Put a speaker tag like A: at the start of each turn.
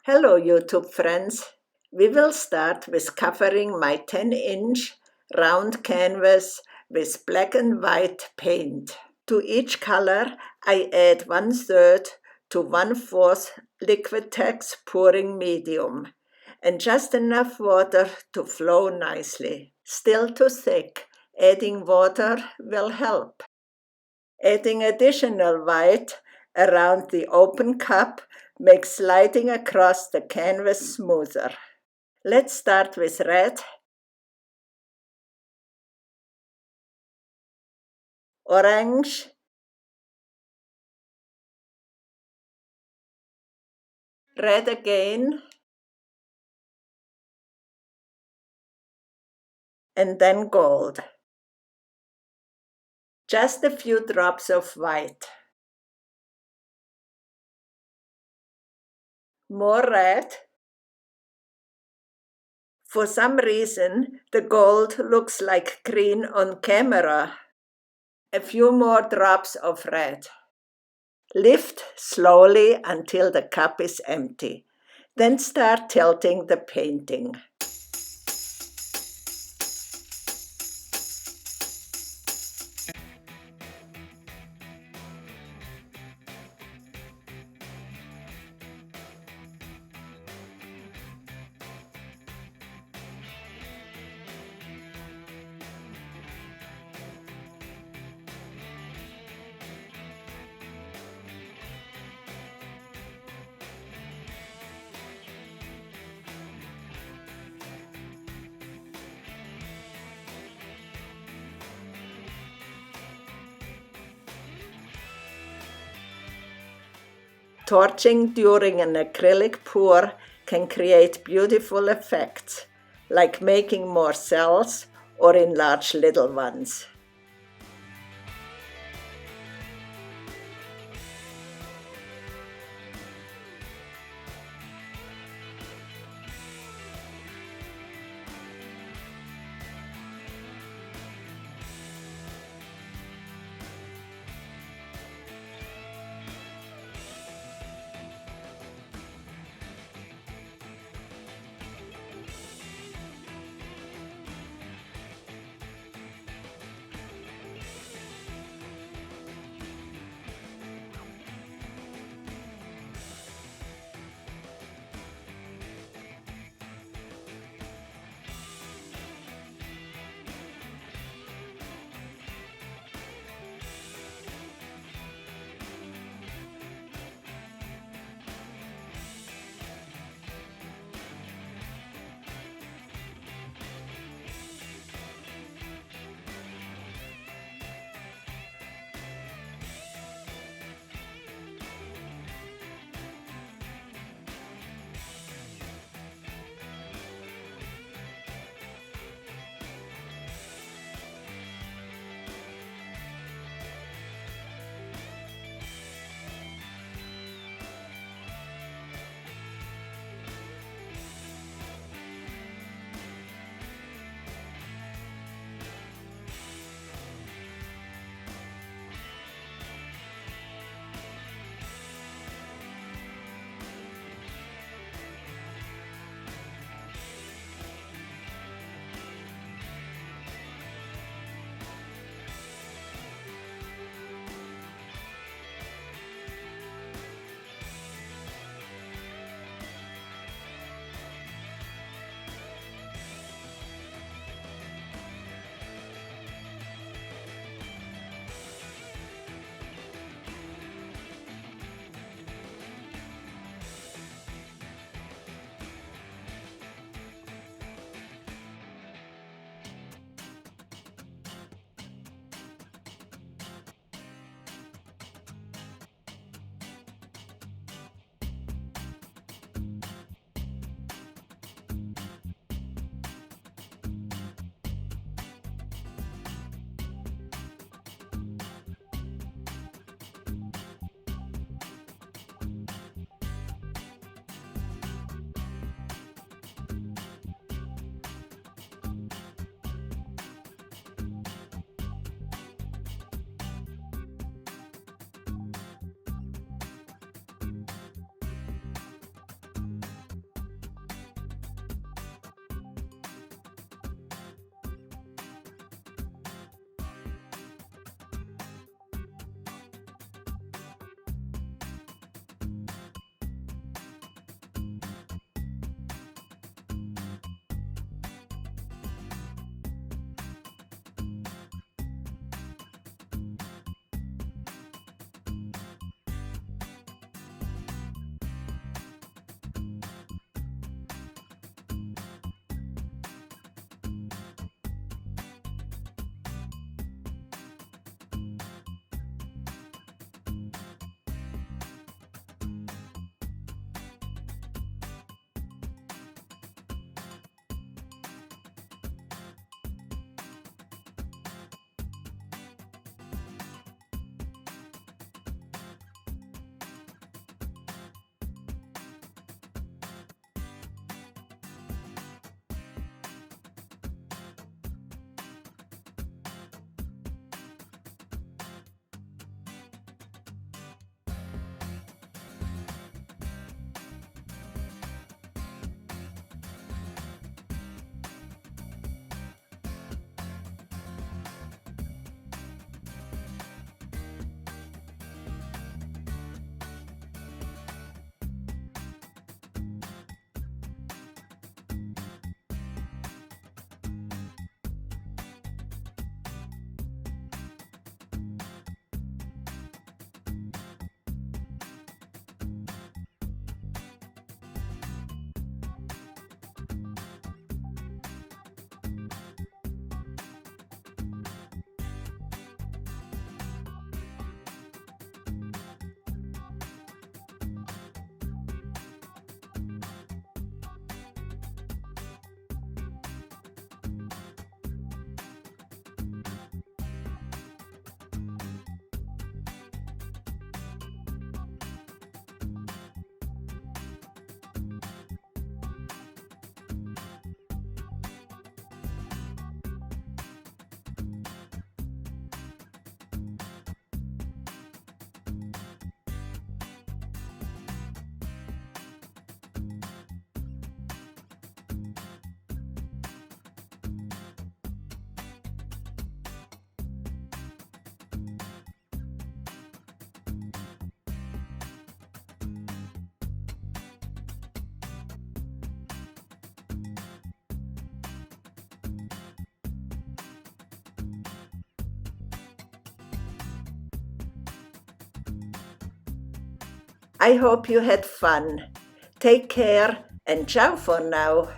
A: Hello YouTube friends. We will start with covering my 10-inch round canvas with black and white paint. To each color I add 1/3 to 1/4 Liquitex Pouring Medium and just enough water to flow nicely. Still too thick, adding water will help. Adding additional white around the open cup makes sliding across the canvas smoother. Let's start with red, orange, red again, and then gold. Just a few drops of white. More red. For some reason, the gold looks like green on camera. A few more drops of red. Lift slowly until the cup is empty. Then start tilting the painting. Torching during an acrylic pour can create beautiful effects, like making more cells or enlarge little ones. I hope you had fun. Take care and ciao for now.